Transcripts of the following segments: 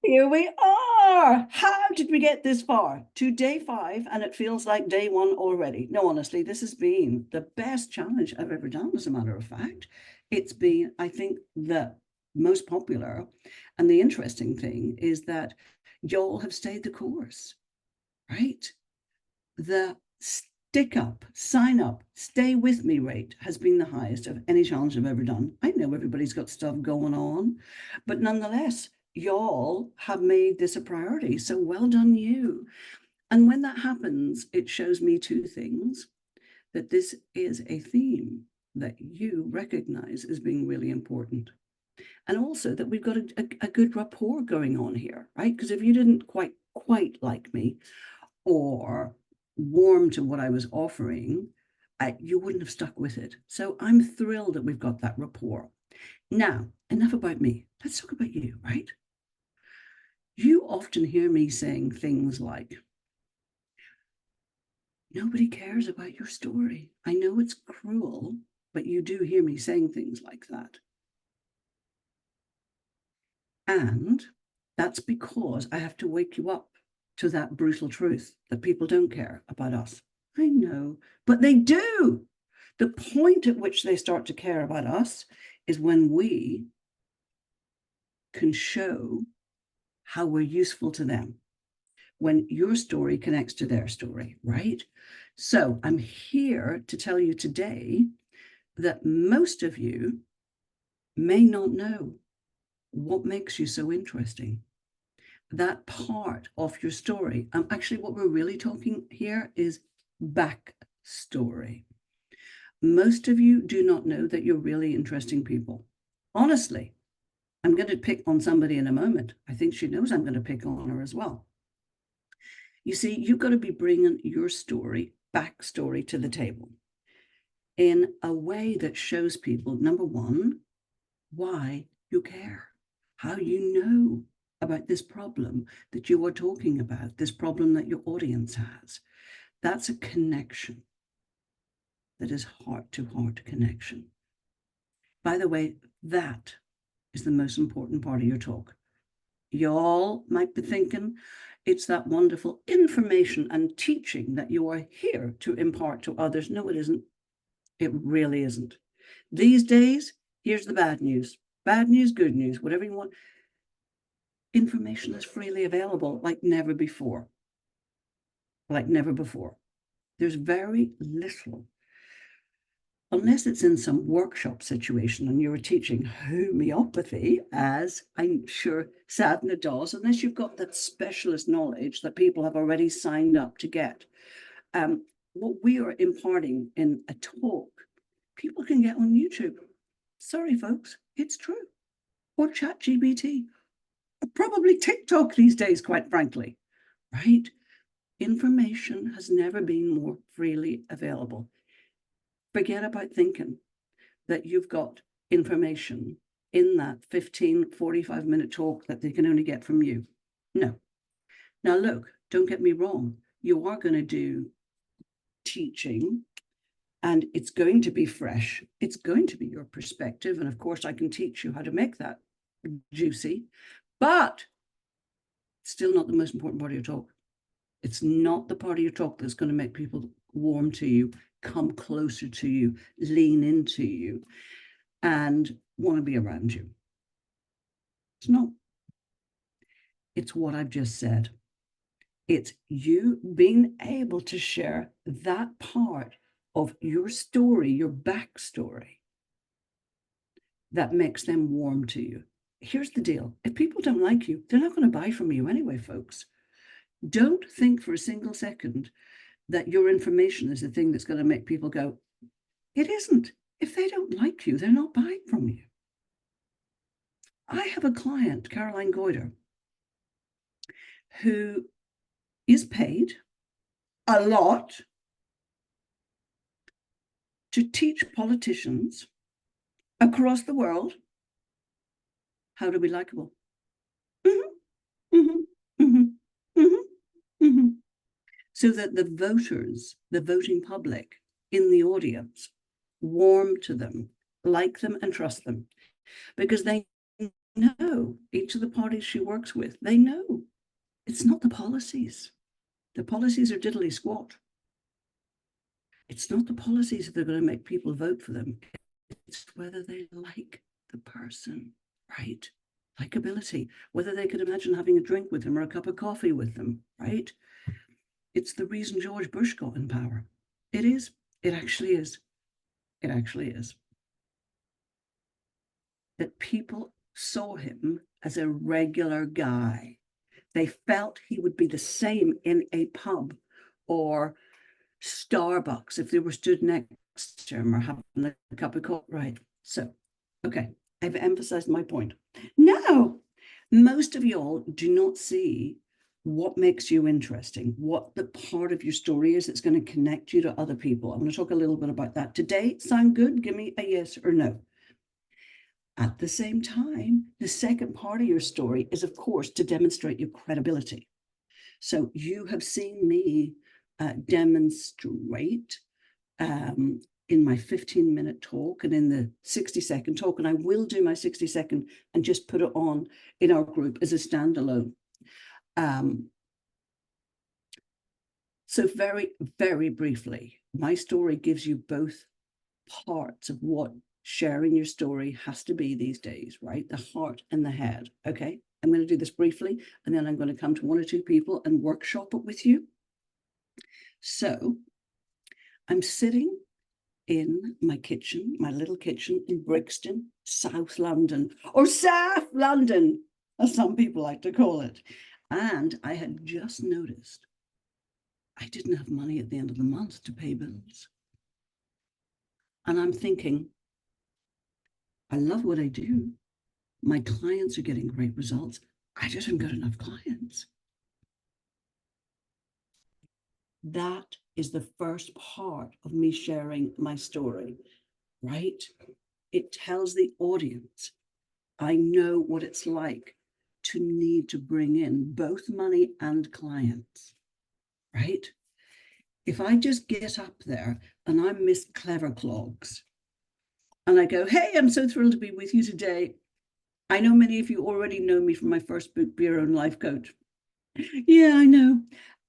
Here we are. How did we get this far? To day 5, and it feels like day 1 already. No, honestly, this has been the best challenge I've ever done, as a matter of fact. It's been, I think, the most popular. And the interesting thing is that y'all have stayed the course, right? The stick up, sign up, stay with me rate has been the highest of any challenge I've ever done. I know everybody's got stuff going on, but nonetheless, y'all have made this a priority. So well done, you. And when that happens, it shows me 2 things: that this is a theme that you recognize as being really important. And also that we've got a good rapport going on here, right? Because if you didn't quite like me, or warm to what I was offering, you wouldn't have stuck with it. So I'm thrilled that we've got that rapport. Now, enough about me. Let's talk about you, right? You often hear me saying things like, nobody cares about your story. I know it's cruel, but you do hear me saying things like that. And that's because I have to wake you up to that brutal truth that people don't care about us. I know, but they do. The point at which they start to care about us is when we can show how we're useful to them, when your story connects to their story, right? So I'm here to tell you today that most of you may not know what makes you so interesting. That part of your story. Actually, what we're really talking here is backstory. Most of you do not know that you're really interesting people. Honestly, I'm going to pick on somebody in a moment. I think she knows I'm going to pick on her as well. You see, you've got to be bringing your story, backstory, to the table in a way that shows people, number one, why you care, how you know about this problem that you are talking about, this problem that your audience has. That's a connection. That is heart-to-heart connection. By the way, that is the most important part of your talk. Y'all might be thinking it's that wonderful information and teaching that you are here to impart to others. No, it isn't. It really isn't. These days, here's the bad news. Bad news, good news, whatever you want. Information is freely available like never before. Like never before. There's very little, unless it's in some workshop situation and you're teaching homeopathy, as I'm sure Sadhana does, unless you've got that specialist knowledge that people have already signed up to get. What we are imparting in a talk, people can get on YouTube. Sorry, folks, it's true. Or ChatGPT, or probably TikTok these days, quite frankly, right? Information has never been more freely available. Forget about thinking that you've got information in that 15, 45-minute talk that they can only get from you. No. Now, look, don't get me wrong. You are going to do teaching, and it's going to be fresh. It's going to be your perspective. And of course, I can teach you how to make that juicy, but it's still not the most important part of your talk. It's not the part of your talk that's going to make people warm to you, come closer to you, lean into you, and want to be around you. It's not. It's what I've just said. It's you being able to share that part of your story, your backstory, that makes them warm to you. Here's the deal. If people don't like you, they're not going to buy from you anyway, folks. Don't think for a single second that your information is the thing that's going to make people go, it isn't. If they don't like you, they're not buying from you. I have a client, Caroline Goiter, who is paid a lot to teach politicians across the world how to be likable. So that the voters, the voting public in the audience, warm to them, like them, and trust them, because they know, each of the parties she works with, they know it's not the policies. The policies are diddly squat. It's not the policies that are going to make people vote for them. It's whether they like the person, right? Likability, whether they could imagine having a drink with them or a cup of coffee with them, right? It's the reason George Bush got in power. It is. It actually is. It actually is. That people saw him as a regular guy. They felt he would be the same in a pub or Starbucks if they were stood next to him or having a cup of coffee. Right. So, okay, I've emphasized my point. Now, most of y'all do not see what makes you interesting, what the part of your story is that's going to connect you to other people. I'm going to talk a little bit about that today. Sound good? Give me a yes or no. At the same time, the second part of your story is, of course, to demonstrate your credibility. So you have seen me demonstrate in my 15-minute talk and in the 60-second talk, and I will do my 60-second and just put it on in our group as a standalone. So very, very briefly, my story gives you both parts of what sharing your story has to be these days, right? The heart and the head. Okay, I'm going to do this briefly, and then I'm going to come to one or two people and workshop it with you. So I'm sitting in my kitchen, my little kitchen in Brixton, South London, or South London, as some people like to call it. And I had just noticed I didn't have money at the end of the month to pay bills. And I'm thinking, I love what I do. My clients are getting great results. I just haven't got enough clients. That is the first part of me sharing my story, right? It tells the audience, I know what it's like to need to bring in both money and clients, right? If I just get up there and I'm Miss Clever Clogs and I go, hey, I'm so thrilled to be with you today. I know many of you already know me from my first book, Be Your Own Life Coach. Yeah, I know.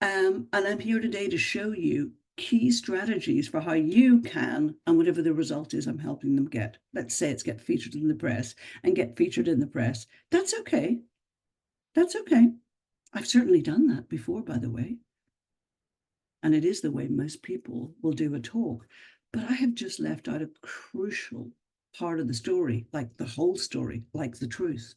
And I'm here today to show you key strategies for how you can, and whatever the result is I'm helping them get. Let's say it's get featured in the press and get featured in the press. That's okay. That's okay. I've certainly done that before, by the way. And it is the way most people will do a talk. But I have just left out a crucial part of the story, like the whole story, like the truth.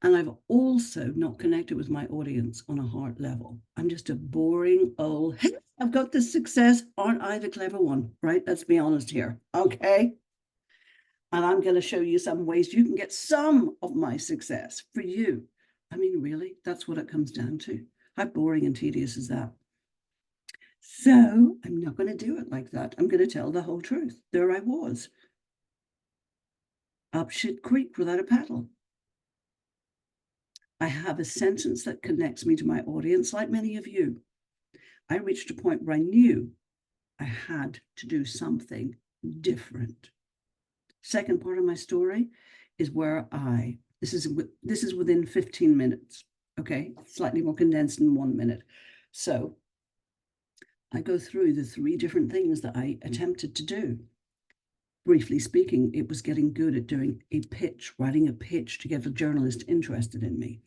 And I've also not connected with my audience on a heart level. I'm just a boring old, hey, I've got this success. Aren't I the clever one? Right? Let's be honest here. Okay. And I'm going to show you some ways you can get some of my success for you. I mean, really, that's what it comes down to. How boring and tedious is that? So I'm not going to do it like that. I'm going to tell the whole truth. There I was, up shit creek without a paddle. I have a sentence that connects me to my audience, like many of you. I reached a point where I knew I had to do something different. Second part of my story is where this is within 15 minutes, okay? Slightly more condensed in 1 minute. So I go through the 3 different things that I attempted to do. Briefly speaking, it was getting good at doing a pitch, writing a pitch to get a journalist interested in me.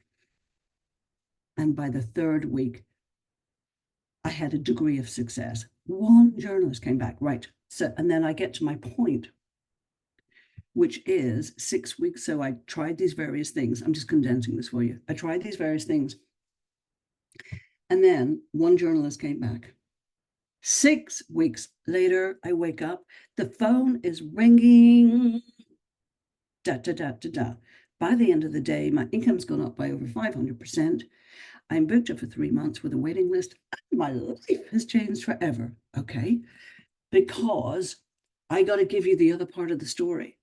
And by the 3rd week, I had a degree of success. 1 journalist came back, right? So, and then I get to my point, which is 6 weeks. So I tried these various things. I'm just condensing this for you. I tried these various things. And then 1 journalist came back. 6 weeks later, I wake up, the phone is ringing. Da, da, da, da, da. By the end of the day, my income's gone up by over 500%. I'm booked up for 3 months with a waiting list. And my life has changed forever, okay? Because I got to give you the other part of the story.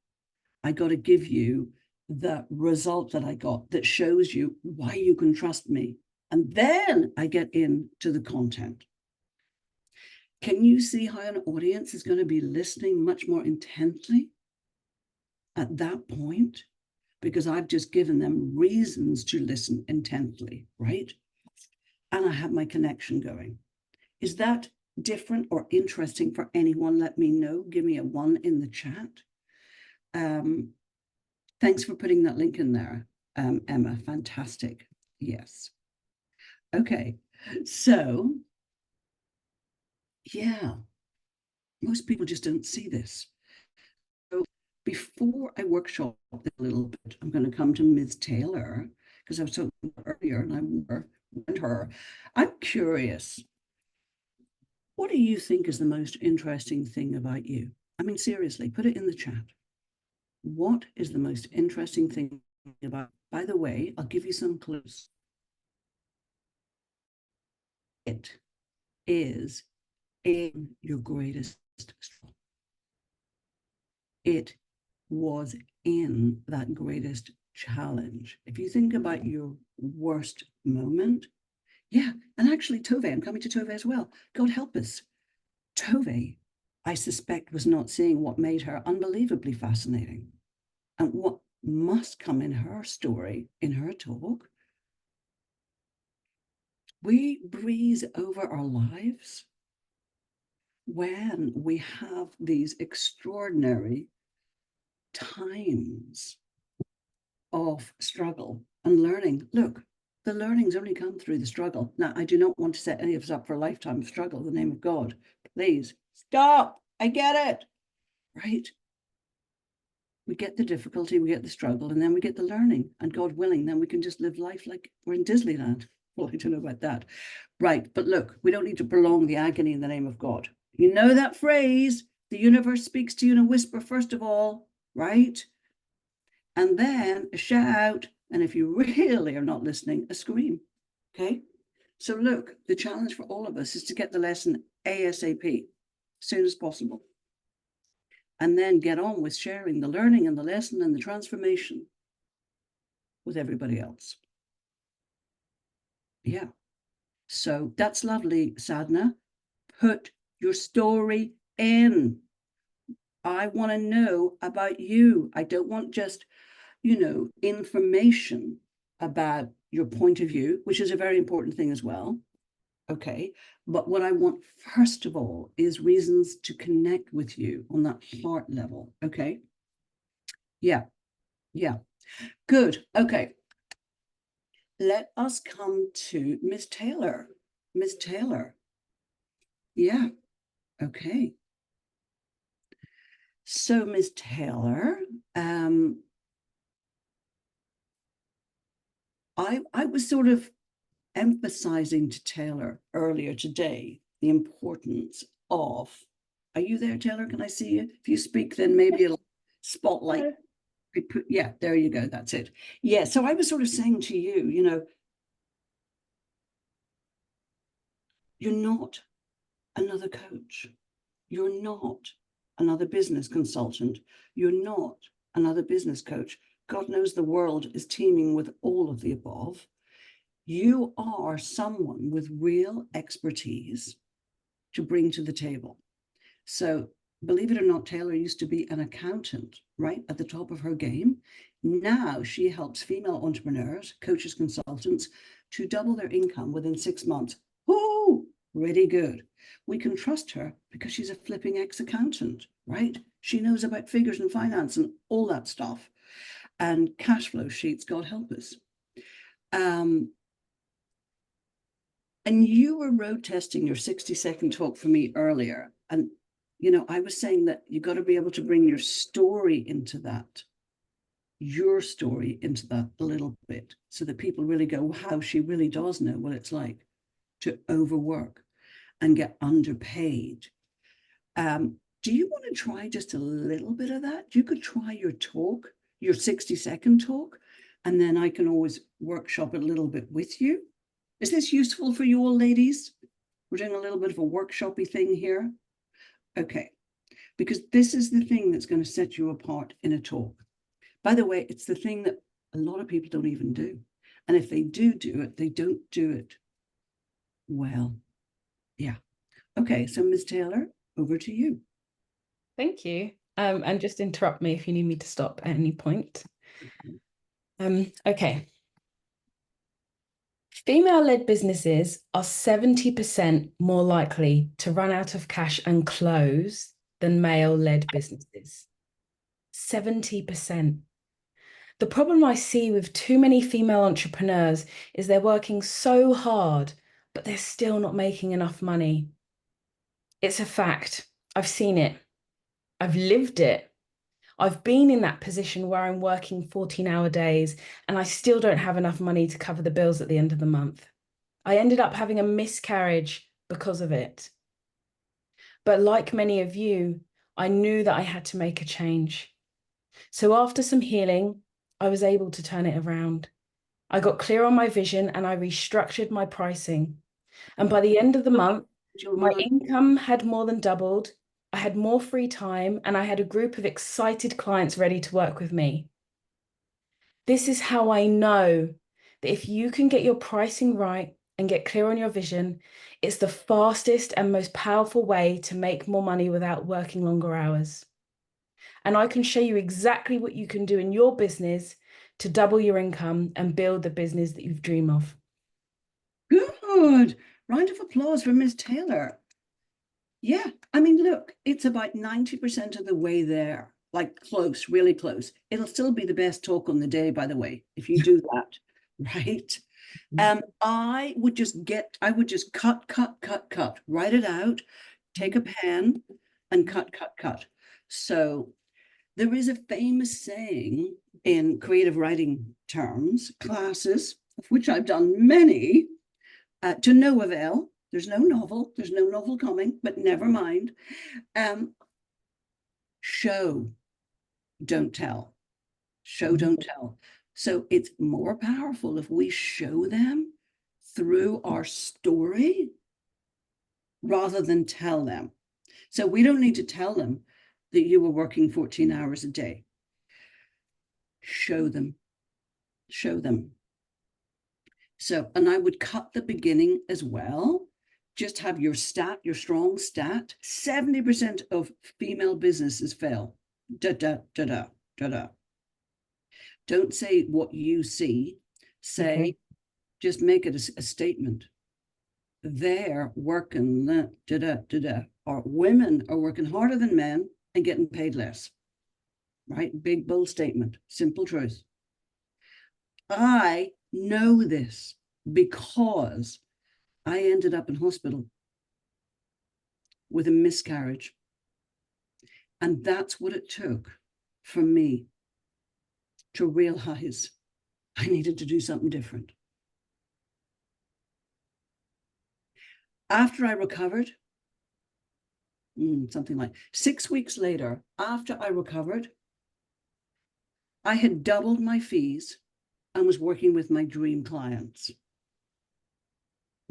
I got to give you the result that I got that shows you why you can trust me. And then I get into the content. Can you see how an audience is going to be listening much more intently at that point? because I've just given them reasons to listen intently, right? And I have my connection going. Is that different or interesting for anyone? Let me know. Give me a 1 in the chat. Thanks for putting that link in there, Emma. Fantastic. Yes. Okay. So, yeah, most people just don't see this. So before I workshop this a little bit, I'm going to come to Ms. Taylor, because I was talking earlier and I warned her. I'm curious, what do you think is the most interesting thing about you? I mean, seriously, put it in the chat. What is the most interesting thing about? By the way, I'll give you some clues. It is in your greatest struggle. It was in that greatest challenge. If you think about your worst moment, yeah, and actually Tove, I'm coming to Tove as well. God help us. Tove, I suspect, was not seeing what made her unbelievably fascinating. And what must come in her story, in her talk, we breeze over our lives when we have these extraordinary times of struggle and learning. Look, the learnings only come through the struggle. Now, I do not want to set any of us up for a lifetime of struggle in the name of God. Please stop. I get it. Right? We get the difficulty, we get the struggle, and then we get the learning. And God willing, then we can just live life like we're in Disneyland. Well, I don't know about that. Right. But look, we don't need to prolong the agony in the name of God. You know that phrase, the universe speaks to you in a whisper, first of all, right? And then a shout. And if you really are not listening, a scream. Okay. So look, the challenge for all of us is to get the lesson ASAP, as soon as possible. And then get on with sharing the learning and the lesson and the transformation with everybody else. Yeah. So that's lovely, Sadhna. Put your story in. I want to know about you. I don't want just, information about your point of view, which is a very important thing as well. Okay. But what I want, first of all, is reasons to connect with you on that heart level. Okay. Yeah. Yeah. Good. Okay. Let us come to Miss Taylor. Miss Taylor. Yeah. Okay. So, Miss Taylor, I was sort of emphasizing to Taylor earlier today the importance of, are you there, Taylor? Can I see you? If you speak, then maybe it'll spotlight. Yeah, there you go. That's it. Yeah. So I was sort of saying to you, you're not another coach. You're not another business consultant. You're not another business coach. God knows the world is teeming with all of the above. You are someone with real expertise to bring to the table. So, believe it or not, Taylor used to be an accountant, right, at the top of her game. Now she helps female entrepreneurs, coaches, consultants to double their income within 6 months. Whoo, really good. We can trust her because she's a flipping ex-accountant, right? She knows about figures and finance and all that stuff, and cash flow sheets, God help us. And you were road testing your 60-second talk for me earlier. And, I was saying that you got to be able to bring your story into that, a little bit, so that people really go, wow, she really does know what it's like to overwork and get underpaid. Do you want to try just a little bit of that? You could try your talk, your 60-second talk, and then I can always workshop it a little bit with you. Is this useful for you all, ladies? We're doing a little bit of a workshopy thing here. Okay, because this is the thing that's going to set you apart in a talk. By the way, it's the thing that a lot of people don't even do. And if they do it, they don't do it well. Yeah. Okay, so Ms. Taylor, over to you. Thank you. And just interrupt me if you need me to stop at any point. Okay. Female-led businesses are 70% more likely to run out of cash and close than male-led businesses. 70%. The problem I see with too many female entrepreneurs is they're working so hard, but they're still not making enough money. It's a fact. I've seen it. I've lived it. I've been in that position where I'm working 14-hour days and I still don't have enough money to cover the bills at the end of the month. I ended up having a miscarriage because of it. But like many of you, I knew that I had to make a change. So after some healing, I was able to turn it around. I got clear on my vision and I restructured my pricing. And by the end of the month, my income had more than doubled. I had more free time and I had a group of excited clients ready to work with me. This is how I know that if you can get your pricing right and get clear on your vision, it's the fastest and most powerful way to make more money without working longer hours. And I can show you exactly what you can do in your business to double your income and build the business that you've dreamed of. Good. Round of applause for Ms. Taylor. Yeah, I mean, look, it's about 90% of the way there, like close, really close. It'll still be the best talk on the day, by the way, if you do that, right? I would just cut, write it out, take a pen and cut. So there is a famous saying in creative writing terms, classes, of which I've done many, to no avail. There's no novel coming, but never mind. Show, don't tell. Show, don't tell. So it's more powerful if we show them through our story rather than tell them. So we don't need to tell them that you were working 14 hours a day. Show them. So, and I would cut the beginning as well. Just have your strong stat. 70% of female businesses fail. Don't say what you see. Say, just make it a statement. They're working, or women are working harder than men and getting paid less. Right? Big, bold statement. Simple truth. I know this because I ended up in hospital with a miscarriage. And that's what it took for me to realize I needed to do something different. After I recovered, something like 6 weeks later, after I recovered, I had doubled my fees and was working with my dream clients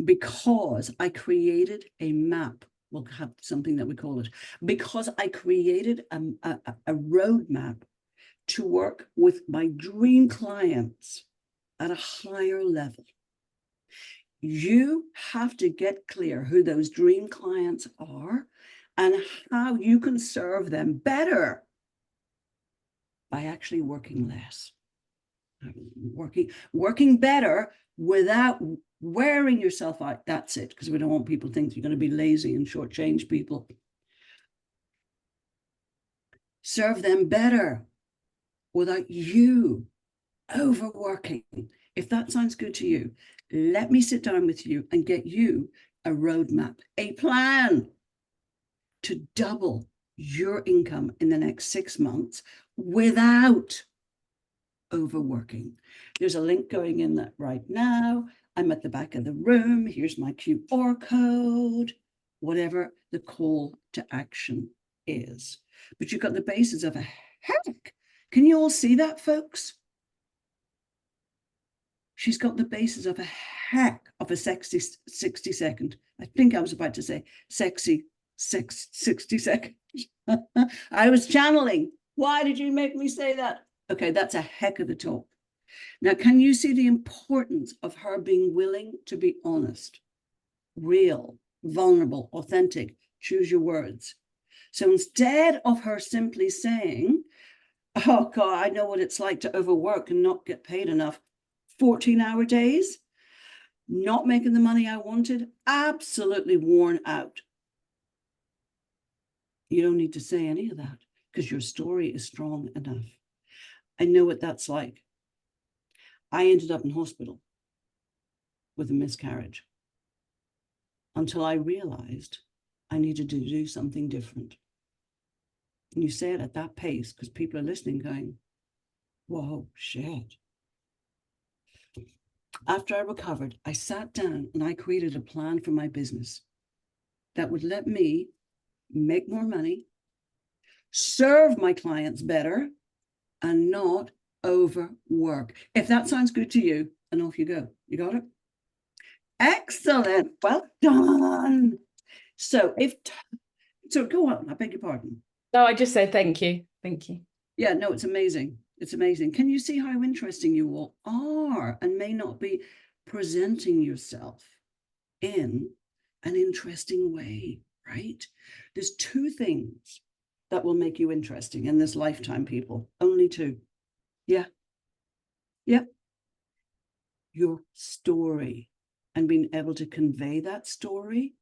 because I created a map. We'll have something that we call it, because I created a roadmap to work with my dream clients at a higher level. You have to get clear who those dream clients are and how you can serve them better by actually working less. Working better without wearing yourself out. That's it, because we don't want people to think you're going to be lazy and shortchange people. Serve them better without you overworking. If that sounds good to you, let me sit down with you and get you a roadmap, a plan to double your income in the next 6 months without overworking. There's a link going in that right now. I'm at the back of the room. Here's my QR code, whatever the call to action is. But you've got the basis of a heck. Can you all see that, folks? She's got the basis of a heck of a sexy 60 second. I think I was about to say sexy 60 seconds. I was channeling. Why did you make me say that? Okay, that's a heck of a talk. Now, can you see the importance of her being willing to be honest, real, vulnerable, authentic? Choose your words. So instead of her simply saying, Oh God, I know what it's like to overwork and not get paid enough. 14-hour days, not making the money I wanted, absolutely worn out. You don't need to say any of that because your story is strong enough. I know what that's like. I ended up in hospital with a miscarriage until I realized I needed to do something different. And you say it at that pace because people are listening going, whoa, shit. After I recovered, I sat down and I created a plan for my business that would let me make more money, serve my clients better, and not overwork. If that sounds good to you, and off you go. You got it? Excellent. Well done. So go on. I beg your pardon. No, I just said thank you. Thank you. Yeah, no, it's amazing. It's amazing. Can you see how interesting you all are and may not be presenting yourself in an interesting way, right? There's two things that will make you interesting in this lifetime, people. Only two. Yeah. Yeah. Your story and being able to convey that story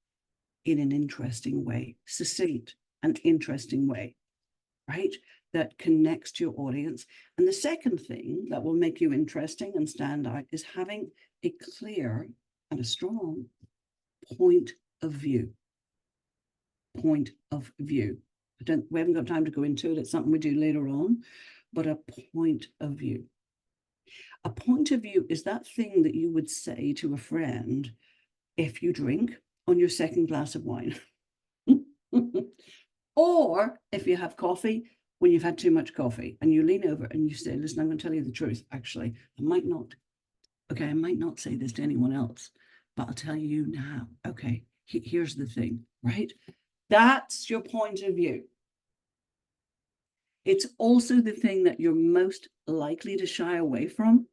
in an interesting way, succinct and interesting way, right? That connects to your audience. And the second thing that will make you interesting and stand out is having a clear and a strong point of view. Point of view. We haven't got time to go into it. It's something we do later on, but a point of view. A point of view is that thing that you would say to a friend if you drink on your second glass of wine. Or if you have coffee when you've had too much coffee and you lean over and you say, listen, I'm going to tell you the truth. Actually, I might not say this to anyone else, but I'll tell you now. Okay, here's the thing, right? That's your point of view. It's also the thing that you're most likely to shy away from.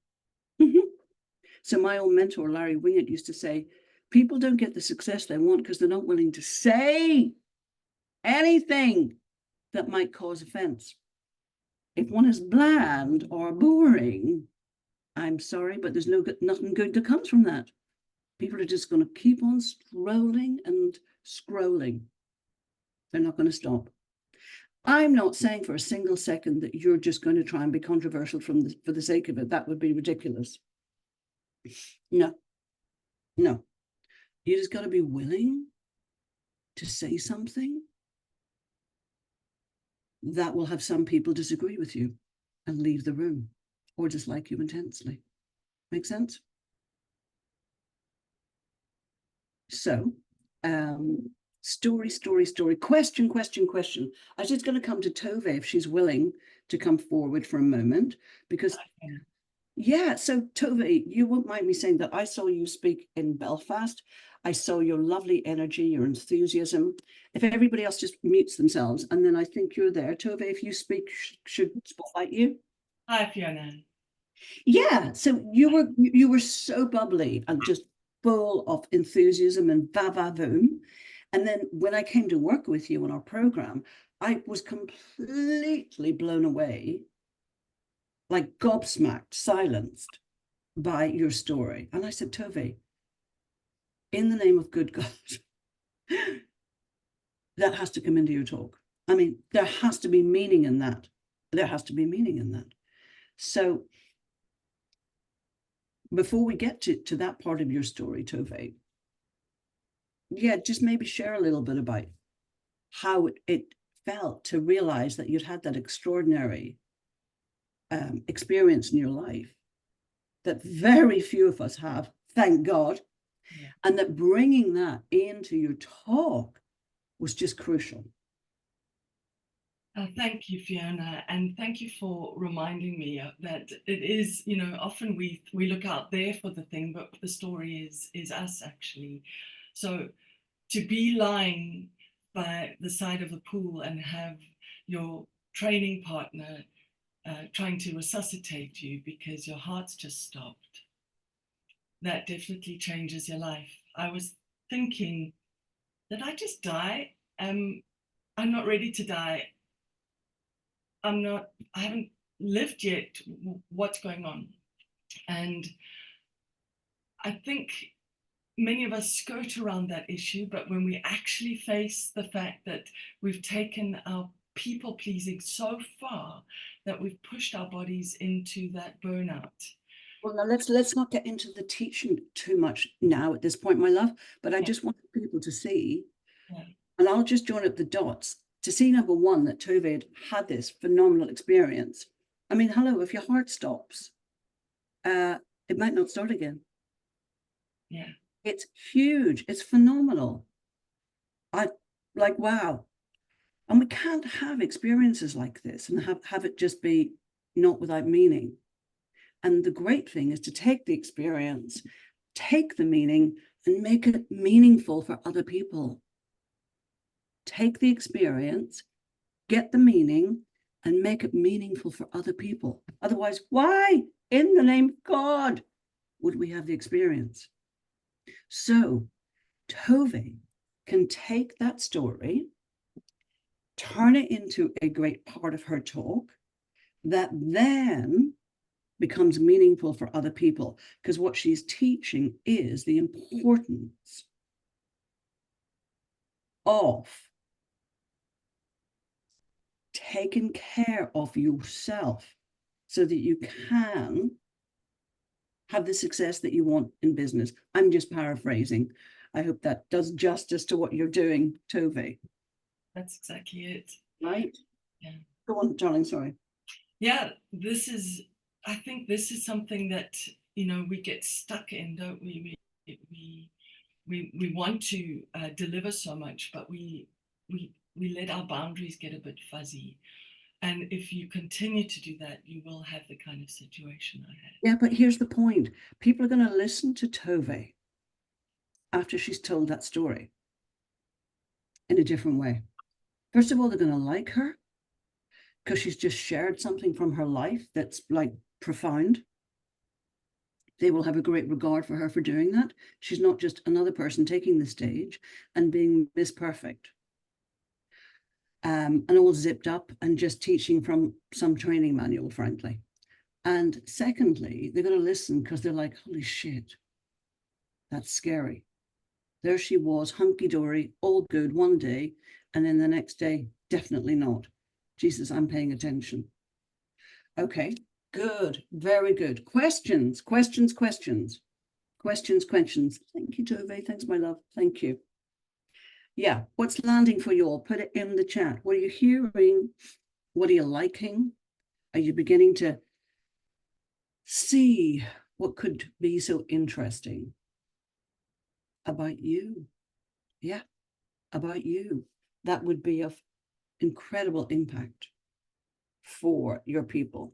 So my old mentor, Larry Wingett, used to say, people don't get the success they want because they're not willing to say anything that might cause offense. If one is bland or boring, I'm sorry, but there's nothing good that comes from that. People are just going to keep on strolling and scrolling. They're not going to stop. I'm not saying for a single second that you're just going to try and be controversial for the sake of it. That would be ridiculous. No. You just got to be willing to say something that will have some people disagree with you and leave the room or dislike you intensely. Make sense? So, story, question. I was just going to come to Tove if she's willing to come forward for a moment, because yeah, so Tove, you won't mind me saying that I saw you speak in Belfast. I saw your lovely energy, your enthusiasm. If everybody else just mutes themselves, and then I think you're there. Tove, if you speak, should spotlight you. Hi, Fiona. Yeah, so you were so bubbly and just full of enthusiasm and va-va-voom. And then when I came to work with you on our program, I was completely blown away, like gobsmacked, silenced by your story. And I said, Tove, in the name of good God, that has to come into your talk. I mean, there has to be meaning in that. There has to be meaning in that. So before we get to that part of your story, Tove, yeah, just maybe share a little bit about how it felt to realize that you'd had that extraordinary experience in your life that very few of us have, thank God. Yeah. And that bringing that into your talk was just crucial. Thank you, Fiona, and thank you for reminding me that it is, often we look out there for the thing, but the story is us, actually. So to be lying by the side of the pool and have your training partner trying to resuscitate you because your heart's just stopped, that definitely changes your life. I was thinking, did I just die? I'm not ready to die. I haven't lived yet what's going on. And I think many of us skirt around that issue, but when we actually face the fact that we've taken our people pleasing so far that we've pushed our bodies into that burnout. Well, now let's not get into the teaching too much now at this point, my love, but I Yeah. just want people to see, Yeah. and I'll just join up the dots to see, number one, that Tove had this phenomenal experience. I mean, hello, if your heart stops, it might not start again. Yeah. It's huge. It's phenomenal. I like, wow. And we can't have experiences like this and have it just be not without meaning. And the great thing is to take the experience, take the meaning, and make it meaningful for other people. Take the experience, get the meaning, and make it meaningful for other people. Otherwise, why, in the name of God, would we have the experience? So Tove can take that story, turn it into a great part of her talk that then becomes meaningful for other people, because what she's teaching is the importance of taking care of yourself so that you can have the success that you want in business. I'm just paraphrasing. I hope that does justice to what you're doing, Tove. That's exactly it. Right? Yeah. Go on, darling, sorry. Yeah, I think this is something that, we get stuck in, don't we? We want to deliver so much, but we let our boundaries get a bit fuzzy. And if you continue to do that, you will have the kind of situation I had. Yeah, but here's the point. People are going to listen to Tove after she's told that story in a different way. First of all, they're going to like her because she's just shared something from her life that's like profound. They will have a great regard for her for doing that. She's not just another person taking the stage and being Miss Perfect. And all zipped up and just teaching from some training manual, frankly. And secondly, they're going to listen because they're like, holy shit, that's scary. There she was, hunky-dory, all good one day, and then the next day, definitely not. Jesus, I'm paying attention. Okay, good, very good. Questions. Thank you, Tove. Thanks, my love. Thank you. Yeah, what's landing for you all? Put it in the chat. What are you hearing? What are you liking? Are you beginning to see what could be so interesting about you? Yeah, about you. That would be of incredible impact for your people.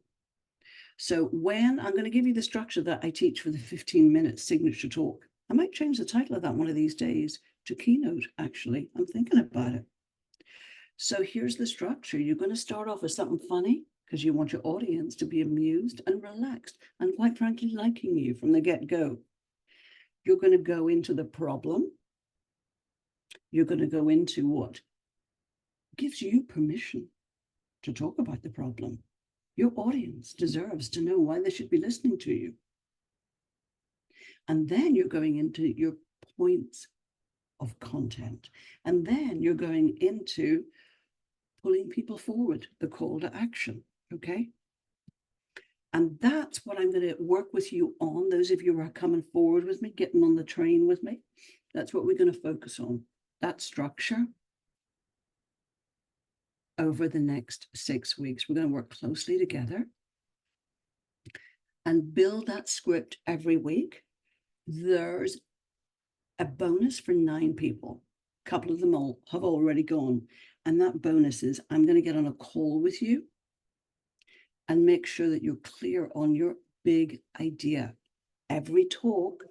So when I'm going to give you the structure that I teach for the 15-minute signature talk, I might change the title of that one of these days to keynote, actually. I'm thinking about it. So here's the structure. You're going to start off with something funny because you want your audience to be amused and relaxed and quite frankly liking you from the get-go. You're going to go into the problem. You're going to go into what gives you permission to talk about the problem. Your audience deserves to know why they should be listening to you. And then you're going into your points of content. And then you're going into pulling people forward, the call to action, okay? And that's what I'm going to work with you on. Those of you who are coming forward with me, getting on the train with me, that's what we're going to focus on, that structure over the next 6 weeks. We're going to work closely together and build that script every week. There's a bonus for 9 people. A couple of them all have already gone. And that bonus is I'm going to get on a call with you and make sure that you're clear on your big idea. Every talk,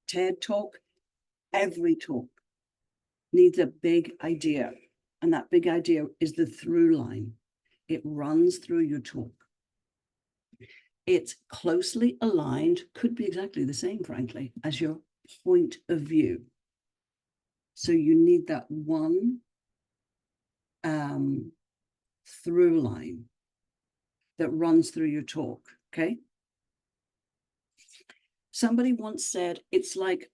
TED talk, every talk needs a big idea. And that big idea is the through line. It runs through your talk. It's closely aligned, could be exactly the same, frankly, as your point of view. So you need that one through line. that runs through your talk, okay? Somebody once said, it's like,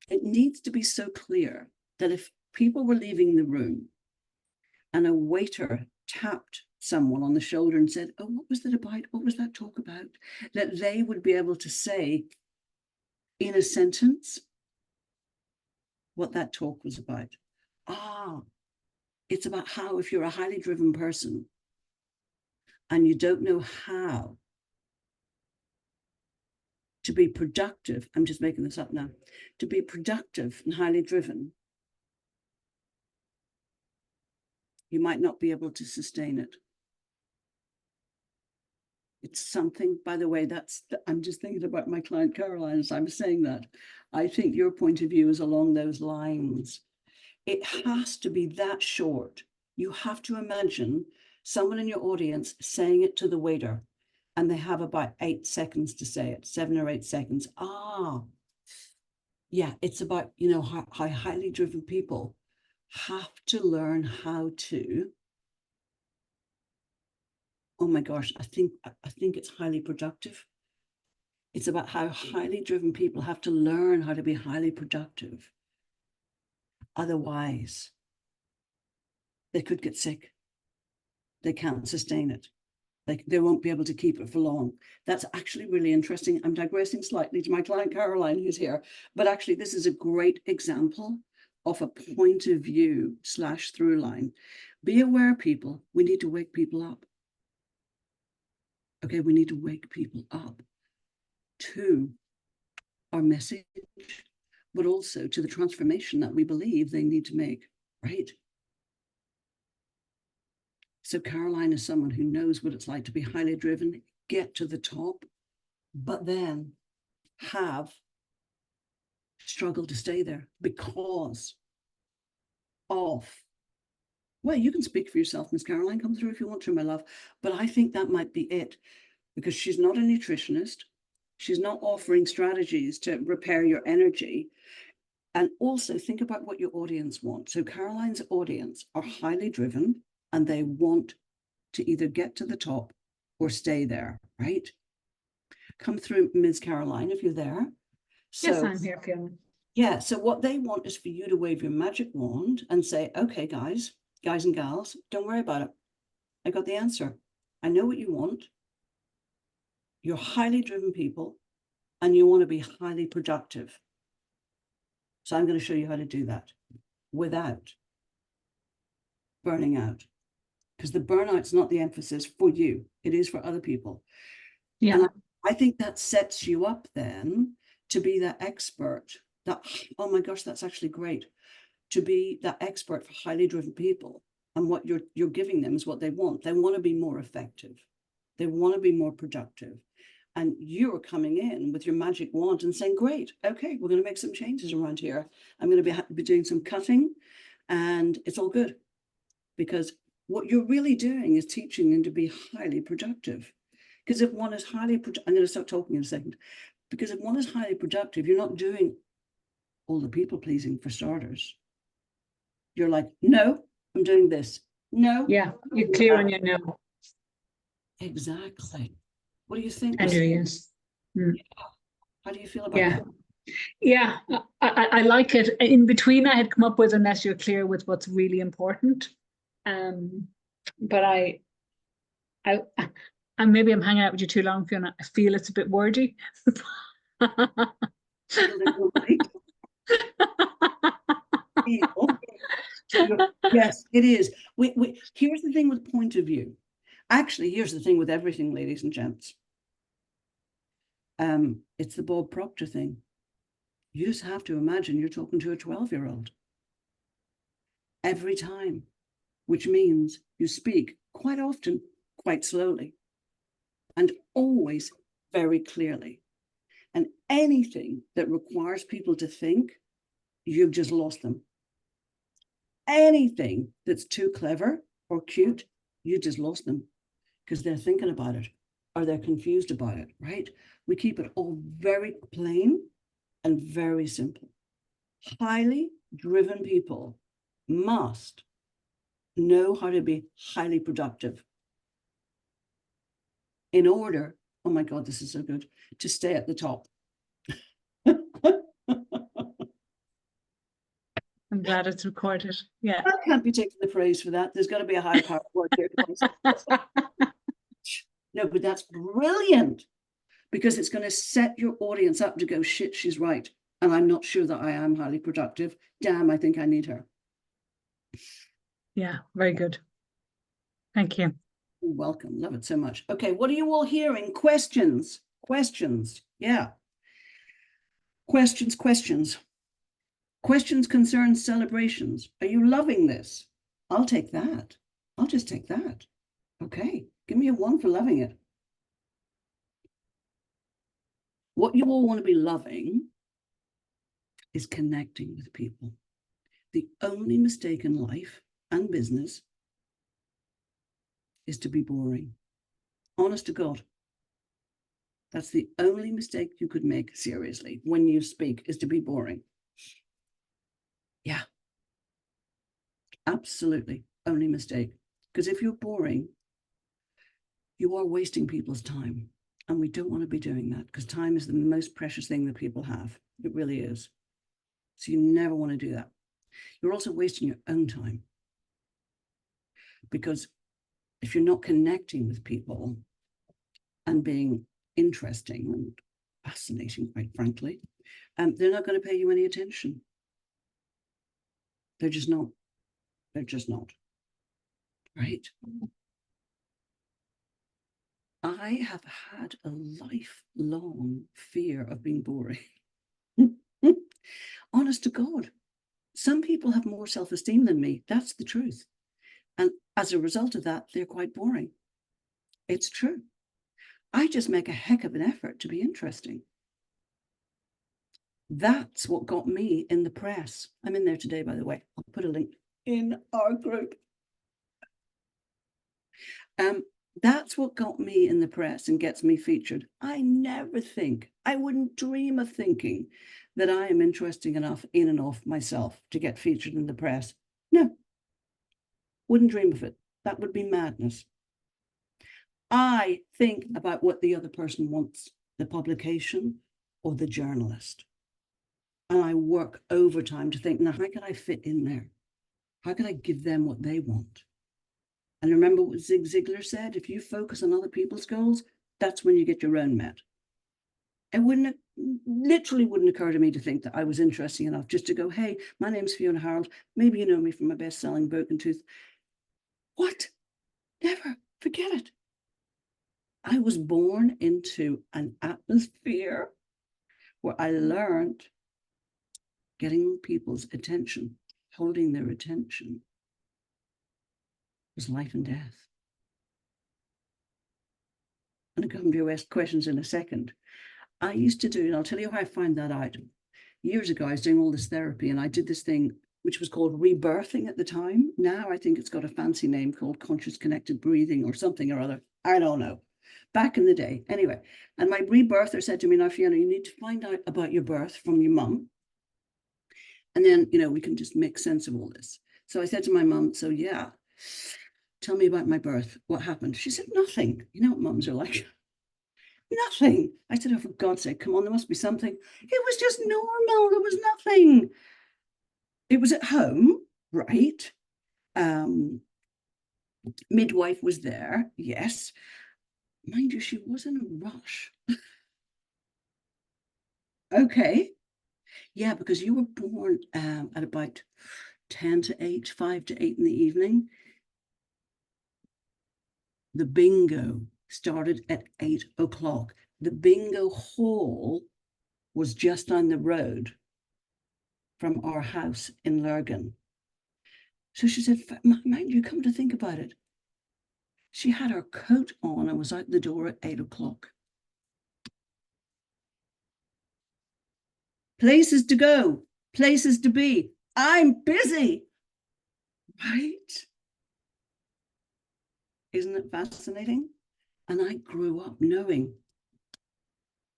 it needs to be so clear that if people were leaving the room and a waiter tapped someone on the shoulder and said, oh, what was that about? What was that talk about? That they would be able to say in a sentence what that talk was about. It's about how, if you're a highly driven person and you don't know how to be productive, I'm just making this up now, to be productive and highly driven, you might not be able to sustain it. It's something, by the way, I'm just thinking about my client Caroline as I'm saying that. I think your point of view is along those lines. It has to be that short. You have to imagine someone in your audience saying it to the waiter, and they have about 8 seconds to say it, 7 or 8 seconds. Yeah, it's about, you know, how highly driven people have to learn how to, oh my gosh, I think it's highly productive. It's about how highly driven people have to learn how to be highly productive. Otherwise, they could get sick. They can't sustain it. They won't be able to keep it for long. That's actually really interesting. I'm digressing slightly to my client Caroline, who's here, but actually this is a great example of a point of view / through line. Be aware, people, we need to wake people up. Okay, we need to wake people up to our message, but also to the transformation that we believe they need to make, right? So Caroline is someone who knows what it's like to be highly driven, get to the top, but then have struggled to stay there because of, well, you can speak for yourself, Miss Caroline, come through if you want to, my love, but I think that might be it, because she's not a nutritionist. She's not offering strategies to repair your energy. And also think about what your audience wants. So Caroline's audience are highly driven and they want to either get to the top or stay there, right? Come through, Ms. Caroline, if you're there. Yes, I'm here, Fiona. Yeah, so what they want is for you to wave your magic wand and say, okay, guys and gals, don't worry about it. I got the answer. I know what you want. You're highly driven people and you want to be highly productive. So I'm going to show you how to do that without burning out. Because the burnout's not the emphasis for you. It is for other people. Yeah. And I think that sets you up then to be that expert. That, oh my gosh, that's actually great. To be that expert for highly driven people. And what you're giving them is what they want. They want to be more effective. They want to be more productive. And you're coming in with your magic wand and saying, great, okay, we're going to make some changes around here. I'm going to be doing some cutting and it's all good. Because what you're really doing is teaching them to be highly productive. Because if one is highly productive, I'm going to stop talking in a second. Because if one is highly productive, you're not doing all the people pleasing for starters. You're like, no, I'm doing this. No. Yeah, you're clear on your no. Exactly. What do you think? And your yes. Mm. How do you feel about that? Yeah, I like it. In between, I had come up with, unless you're clear with what's really important. But I maybe I'm hanging out with you too long, Fiona. I feel it's a bit wordy. Yes, it is. Here's the thing with point of view. Actually, here's the thing with everything, ladies and gents. It's the Bob Proctor thing. You just have to imagine you're talking to a 12-year-old every time, which means you speak quite often, quite slowly, and always very clearly. And anything that requires people to think, you've just lost them. Anything that's too clever or cute, you just lost them because they're thinking about it or they're confused about it, right? We keep it all very plain and very simple. Highly driven people must know how to be highly productive. in order, oh my God, this is so good, to stay at the top. I'm glad it's recorded. Yeah. I can't be taking the praise for that. There's got to be a high power word there. No, but that's brilliant, because it's going to set your audience up to go, shit, she's right. And I'm not sure that I am highly productive. Damn, I think I need her. Yeah, very good. Thank you. You're welcome. Love it so much. Okay, what are you all hearing? Questions? Questions. Yeah. Questions, questions. Questions, concerns, celebrations. Are you loving this? I'll take that. I'll just take that. Okay, give me a 1 for loving it. What you all want to be loving is connecting with people. The only mistake in life and business is to be boring. Honest to God. That's the only mistake you could make, seriously, when you speak, is to be boring. Yeah. Absolutely. Only mistake. Because if you're boring, you are wasting people's time. And we don't want to be doing that, because time is the most precious thing that people have. It really is. So you never want to do that. You're also wasting your own time. Because if you're not connecting with people and being interesting and fascinating, quite frankly, they're not going to pay you any attention. They're just not. They're just not. Right? I have had a lifelong fear of being boring. Honest to God. Some people have more self-esteem than me. That's the truth. And as a result of that, they're quite boring. It's true. I just make a heck of an effort to be interesting. That's what got me in the press. I'm in there today, by the way. I'll put a link in our group. That's what got me in the press and gets me featured. I never think, I wouldn't dream of thinking that I am interesting enough in and of myself to get featured in the press. No, wouldn't dream of it. That would be madness. I think about what the other person wants, the publication or the journalist. And I work overtime to think, now, how can I fit in there? How can I give them what they want? And remember what Zig Ziglar said, if you focus on other people's goals, that's when you get your own met. It literally wouldn't occur to me to think that I was interesting enough just to go, hey, my name's Fiona Harrold. Maybe you know me from my best-selling Broken Tooth. What? Never. Forget it. I was born into an atmosphere where I learned getting people's attention, holding their attention, was life and death. I'm going to come to your questions in a second. I used to do, and I'll tell you how I found that out. Years ago, I was doing all this therapy, and I did this thing which was called rebirthing at the time. Now I think it's got a fancy name called conscious connected breathing or something or other. I don't know. Back in the day. Anyway, and my rebirther said to me, now, Fiona, you need to find out about your birth from your mum. And then, we can just make sense of all this. So I said to my mum, so yeah, tell me about my birth. What happened? She said, nothing. You know what mums are like? Nothing. I said, oh, for God's sake, come on, there must be something. It was just normal. There was nothing. It was at home, right? Midwife was there, yes. Mind you, she was in a rush. Okay. Yeah, because you were born at about 10 to 8, 5 to 8 in the evening. The bingo started at 8 o'clock. The bingo hall was just down the road from our house in Lurgan. So she said, mind you, come to think about it. She had her coat on and was out the door at 8 o'clock. Places to go, places to be. I'm busy, right? Isn't it fascinating? And I grew up knowing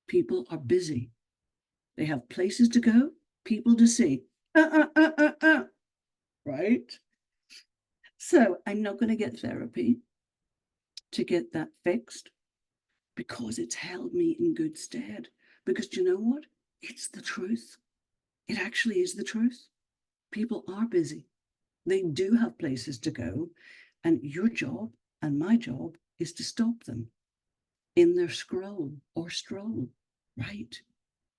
people are busy. They have places to go, people to see. Right? So I'm not going to get therapy to get that fixed. because it's held me in good stead. Because do you know what? It's the truth. It actually is the truth. People are busy. They do have places to go. And your job and my job is to stop them in their scroll or stroll, right?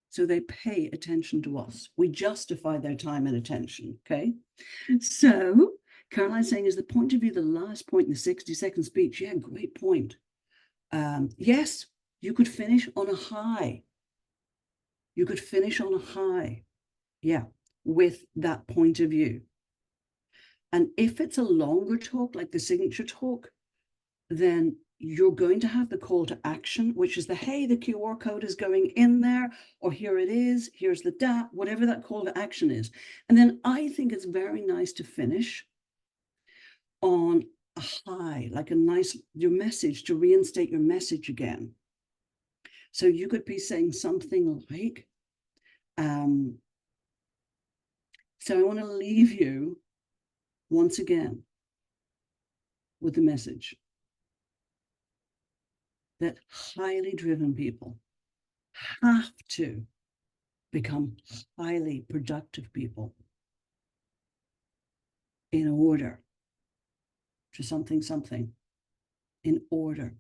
So they pay attention to us. We justify their time and attention, okay? So Caroline's saying, is the point of view the last point in the 60-second speech? Yeah, great point. Yes, you could finish on a high. You could finish on a high, yeah, with that point of view. And if it's a longer talk, like the signature talk, then you're going to have the call to action, which is the, hey, the QR code is going in there, or here it is, here's the DAP, whatever that call to action is. And then I think it's very nice to finish on a high, like a nice, your message, to reinstate your message again. So you could be saying something like, so I want to leave you once again with the message that highly driven people have to become highly productive people in order to something, in order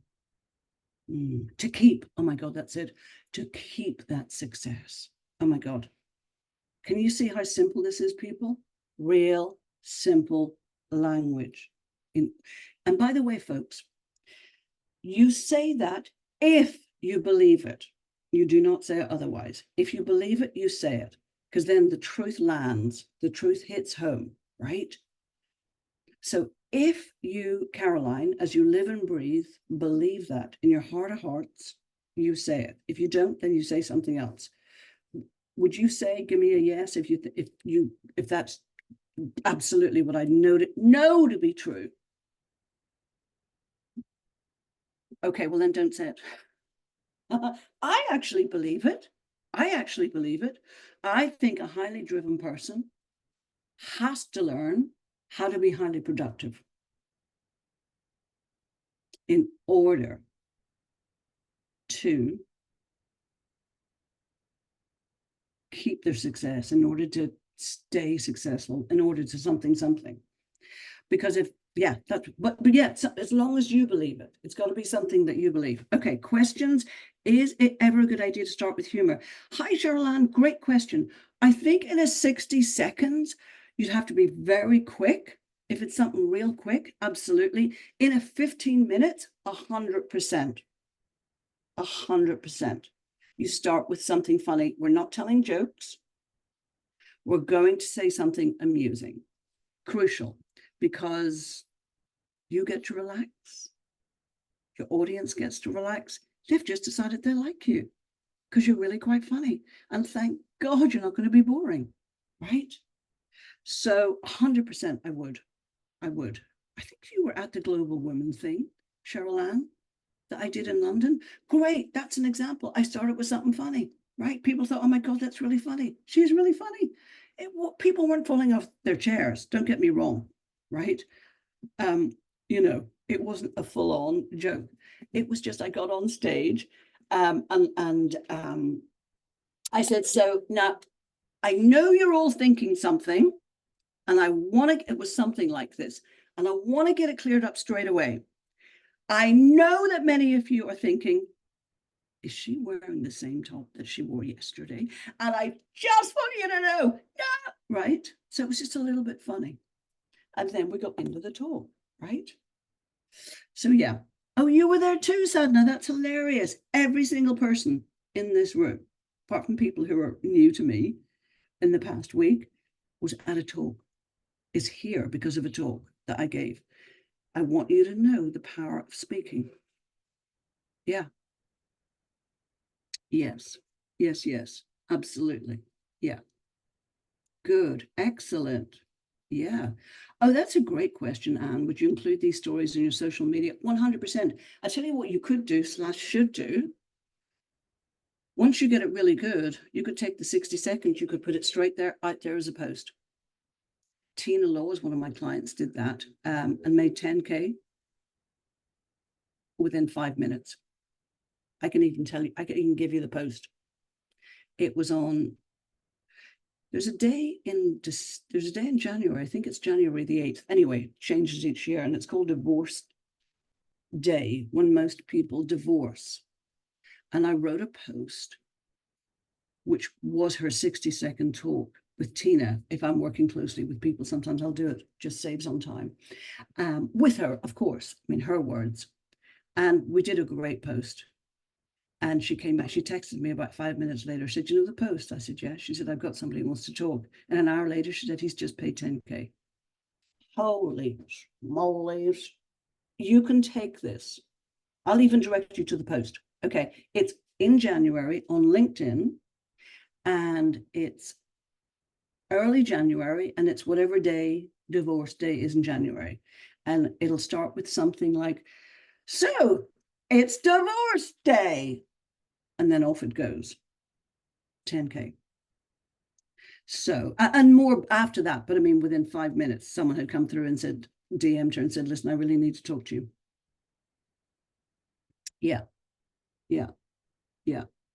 to keep, oh my God, that's it, to keep that success. Oh my God. Can you see how simple this is, people? Real, simple language. And by the way, folks, you say that if you believe it. You do not say it otherwise. If you believe it, you say it, because then the truth lands, the truth hits home, right? So if you, Caroline, as you live and breathe, believe that in your heart of hearts, you say it. If you don't, then you say something else. Would you say, give me a yes, if that's absolutely what I know to be true? Okay, well then don't say it. I actually believe it. I think a highly driven person has to learn how to be highly productive in order to keep their success, in order to stay successful, in order to something. Because if, yeah, that's, but yeah, as long as you believe it, it's got to be something that you believe. Okay, questions. Is it ever a good idea to start with humor? Hi, Cheryl-Ann, great question. I think in a 60 seconds, you'd have to be very quick. If it's something real quick, absolutely. In a 15 minutes, 100%. 100%. You start with something funny. We're not telling jokes. We're going to say something amusing. Crucial, because you get to relax. Your audience gets to relax. They've just decided they like you because you're really quite funny. And thank God you're not going to be boring, right? So 100% I would. I think you were at the Global Women thing, Cheryl-Ann, that I did in London. Great, that's an example. I started with something funny, right? People thought, oh my God, that's really funny. She's really funny. People weren't falling off their chairs, don't get me wrong, right? You know, it wasn't a full-on joke. It was just, I got on stage and I said, so now I know you're all thinking something, and I want to, it was something like this, and I want to get it cleared up straight away. I know that many of you are thinking, is she wearing the same top that she wore yesterday? And I just want you to know, no, right? So it was just a little bit funny. And then we got into the talk, right? So yeah. Oh, you were there too, Sadhna. That's hilarious. Every single person in this room, apart from people who are new to me in the past week, was at a talk, is here because of a talk that I gave. I want you to know the power of speaking. Yeah. Yes. Yes. Absolutely. Yeah. Good. Excellent. Yeah. Oh, that's a great question, Anne. Would you include these stories in your social media? 100%. I tell you what you could do / should do. Once you get it really good, you could take the 60 seconds, you could put it straight there, out there as a post. Tina Laws, one of my clients, did that and made 10K within 5 minutes. I can even tell you, I can even give you the post. It was on, there's a day in January, I think it's January the 8th. Anyway, it changes each year, and it's called Divorce Day, when most people divorce. And I wrote a post, which was her 60-second talk with Tina. If I'm working closely with people, sometimes I'll do it, just saves on time. With her, of course, I mean, her words. And we did a great post. And she came back, she texted me about 5 minutes later, said, you know the post? I said, yes. She said, I've got somebody who wants to talk. And an hour later, she said, he's just paid 10K. Holy moly. You can take this. I'll even direct you to the post. Okay, it's in January on LinkedIn, and it's early January, and it's whatever day divorce day is in January. And it'll start with something like, so it's divorce day. And then off it goes. 10K. So, and more after that, but I mean, within 5 minutes, someone had come through and said, DM'd her and said, listen, I really need to talk to you. Yeah.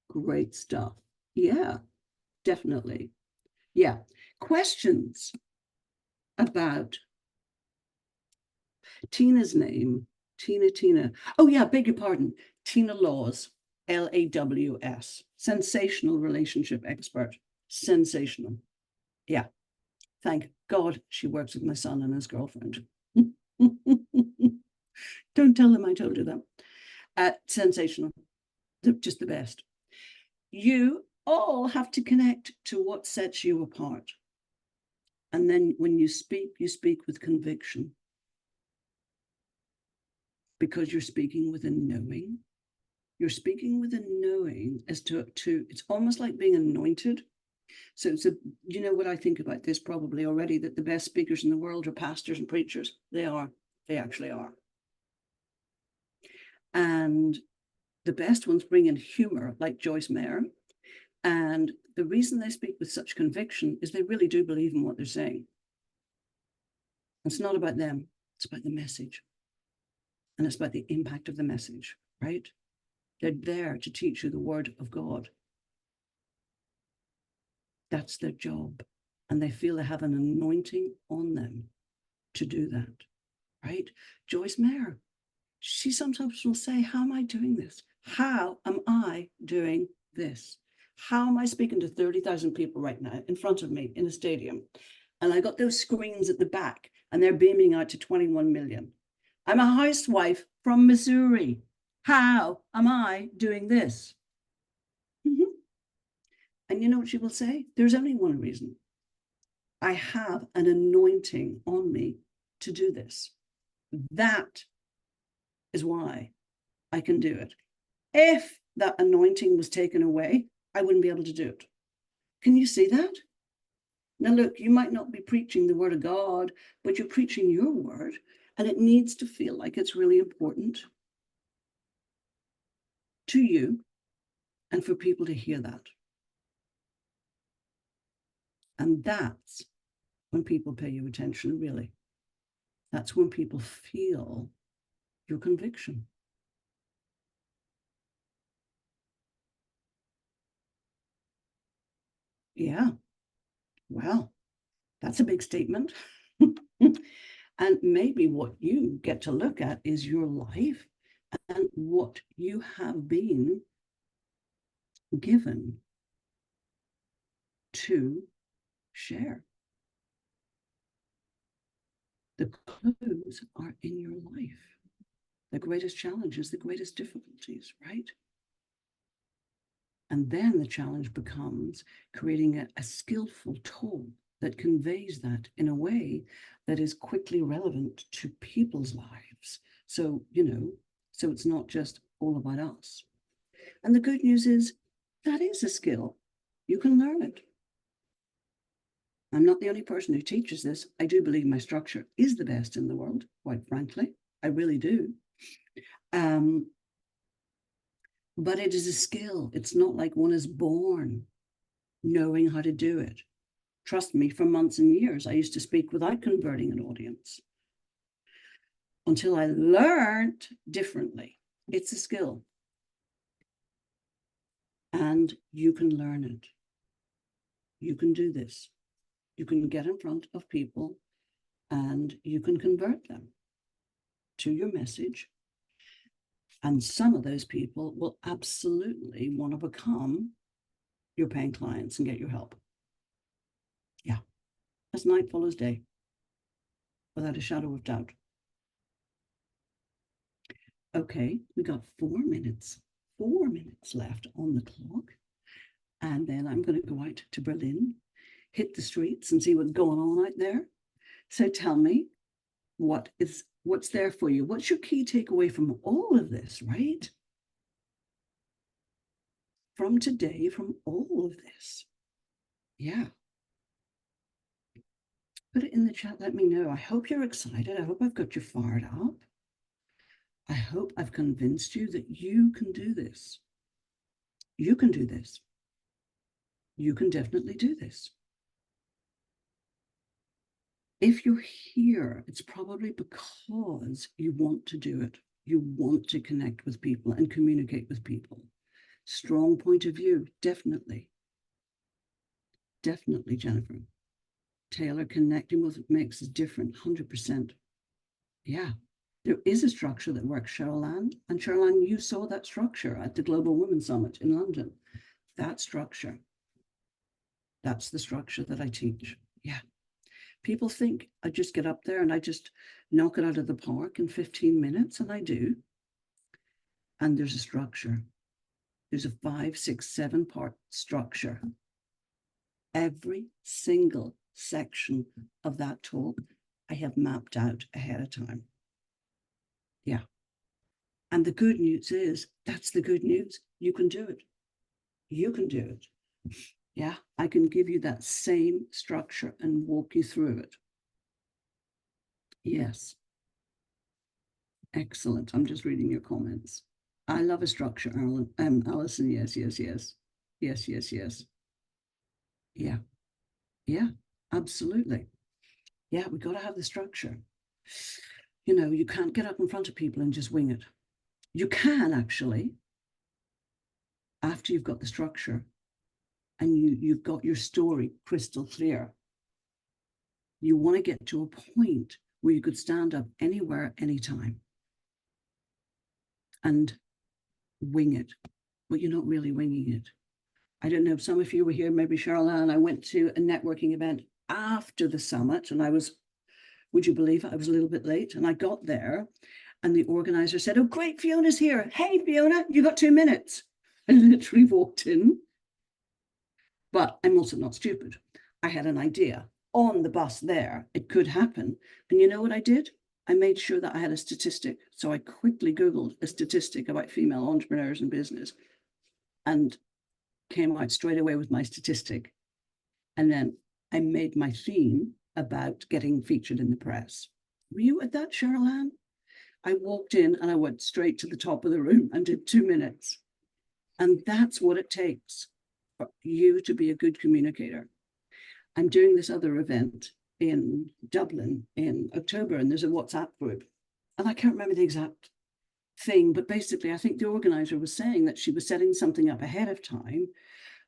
Great stuff. Yeah, definitely. Yeah. Questions about Tina's name. Tina. Oh yeah, beg your pardon. Tina Laws, Laws. Sensational relationship expert. Sensational. Yeah. Thank God she works with my son and his girlfriend. Don't tell them I told you that. Sensational. Just the best. You all have to connect to what sets you apart. And then when you speak with conviction. Because you're speaking with a knowing. You're speaking with a knowing as to it's almost like being anointed. So you know what I think about this probably already, that the best speakers in the world are pastors and preachers. They actually are. And the best ones bring in humor, like Joyce Meyer. And the reason they speak with such conviction is they really do believe in what they're saying. It's not about them, it's about the message. And it's about the impact of the message, right? They're there to teach you the word of God. That's their job. And they feel they have an anointing on them to do that, right? Joyce Meyer, she sometimes will say, how am I doing this? How am I doing this? How am I speaking to 30,000 people right now in front of me in a stadium? And I got those screens at the back and they're beaming out to 21 million. I'm a housewife from Missouri. How am I doing this? And you know what she will say? There's only one reason. I have an anointing on me to do this. That is why I can do it. If that anointing was taken away, I wouldn't be able to do it. Can you see that? Now, look, you might not be preaching the word of God, but you're preaching your word, and it needs to feel like it's really important to you and for people to hear that. And that's when people pay you attention, really. That's when people feel your conviction. Yeah. Well, that's a big statement. And maybe what you get to look at is your life and what you have been given to share. The clues are in your life. The greatest challenges, the greatest difficulties, right? And then the challenge becomes creating a skillful tool that conveys that in a way that is quickly relevant to people's lives. So, so it's not just all about us. And the good news is that is a skill. You can learn it. I'm not the only person who teaches this. I do believe my structure is the best in the world, quite frankly. I really do. But it is a skill. It's not like one is born knowing how to do it. Trust me, for months and years, I used to speak without converting an audience until I learned differently. It's a skill. And you can learn it. You can do this. You can get in front of people and you can convert them to your message. And some of those people will absolutely want to become your paying clients and get your help. Yeah, as night follows day, without a shadow of doubt. Okay, we got 4 minutes left on the clock. And then I'm going to go out to Berlin, hit the streets and see what's going on out there. So tell me, what's there for you? What's your key takeaway from all of this, right? From today, from all of this. Yeah. Put it in the chat, let me know. I hope you're excited. I hope I've got you fired up. I hope I've convinced you that you can do this. You can do this. You can definitely do this. If you're here, it's probably because you want to do it. You want to connect with people and communicate with people. Strong point of view, definitely. Definitely, Jennifer. Taylor, connecting with what makes us different, 100%. Yeah, there is a structure that works, Cheryl Ann. And Cheryl Ann, you saw that structure at the Global Women's Summit in London. That structure, that's the structure that I teach. Yeah. People think I just get up there and I just knock it out of the park in 15 minutes, and I do. And there's a structure. There's a 5, 6, 7 part structure. Every single section of that talk I have mapped out ahead of time. Yeah. And the good news is, that's the good news. You can do it. You can do it. Yeah, I can give you that same structure and walk you through it. Yes. Excellent. I'm just reading your comments. I love a structure, Alison. Yes, yes, yes. Yes, yes, yes. Yeah. Yeah, absolutely. Yeah, we got to have the structure. You know, you can't get up in front of people and just wing it. You can actually, after you've got the structure and you've got your story crystal clear. You want to get to a point where you could stand up anywhere, anytime and wing it, but you're not really winging it. I don't know if some of you were here, maybe Cheryl Ann. I went to a networking event after the summit and I was, would you believe it, I was a little bit late, and I got there and the organizer said, "Oh, great, Fiona's here. Hey, Fiona, you got 2 minutes." I literally walked in, but I'm also not stupid. I had an idea on the bus there. It could happen. And you know what I did? I made sure that I had a statistic. So I quickly Googled a statistic about female entrepreneurs in business and came out straight away with my statistic. And then I made my theme about getting featured in the press. Were you at that, Cheryl Ann? I walked in and I went straight to the top of the room and did 2 minutes. And that's what it takes for you to be a good communicator. I'm doing this other event in Dublin in October, and there's a WhatsApp group. And I can't remember the exact thing, but basically I think the organizer was saying that she was setting something up ahead of time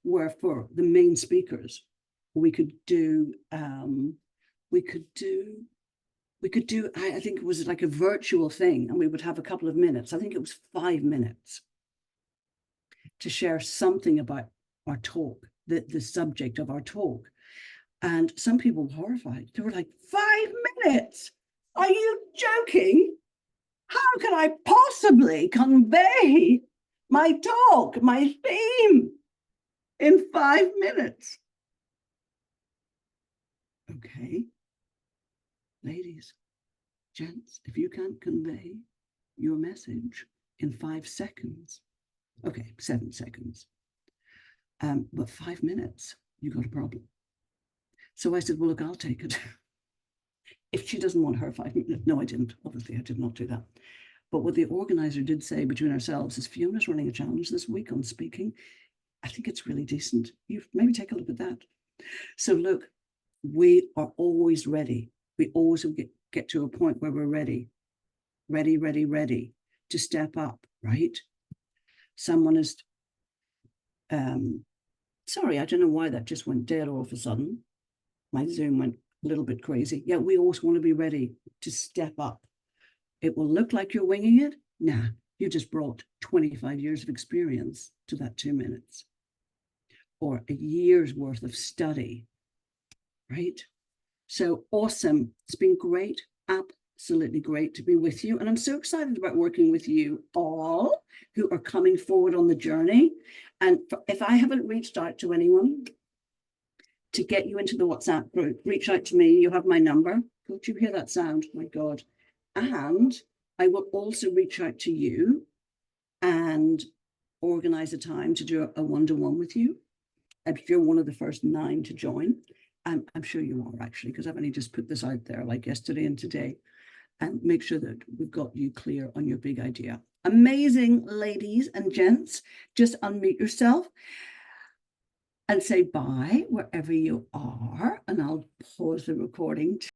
where for the main speakers, we could do, I think it was like a virtual thing, and we would have a couple of minutes. I think it was 5 minutes to share something about our talk, the subject of our talk. And some people were horrified. They were like, 5 minutes? Are you joking? How can I possibly convey my talk, my theme in 5 minutes? Okay. Ladies, gents, if you can't convey your message in 5 seconds, okay, 7 seconds, but 5 minutes, you got a problem. So I said, well, look, I'll take it. If she doesn't want her 5 minutes, no, I didn't. Obviously, I did not do that. But what the organizer did say between ourselves is Fiona's running a challenge this week on speaking. I think it's really decent. You maybe take a look at that. So look, we are always ready. We always get to a point where we're ready to step up, right? Someone is Sorry, I don't know why that just went dead all of a sudden. My Zoom went a little bit crazy. Yeah, we always want to be ready to step up. It will look like you're winging it. Nah, you just brought 25 years of experience to that 2 minutes, or a year's worth of study, right? So awesome. It's been great. Absolutely great to be with you. And I'm so excited about working with you all who are coming forward on the journey. And if I haven't reached out to anyone to get you into the WhatsApp group, reach out to me. You have my number. Don't you hear that sound? My God. And I will also reach out to you and organize a time to do a one-to-one with you. If you're one of the first 9 to join, I'm sure you are actually, because I've only just put this out there like yesterday and today, and make sure that we've got you clear on your big idea. Amazing, ladies and gents. Just unmute yourself and say bye wherever you are, and I'll pause the recording.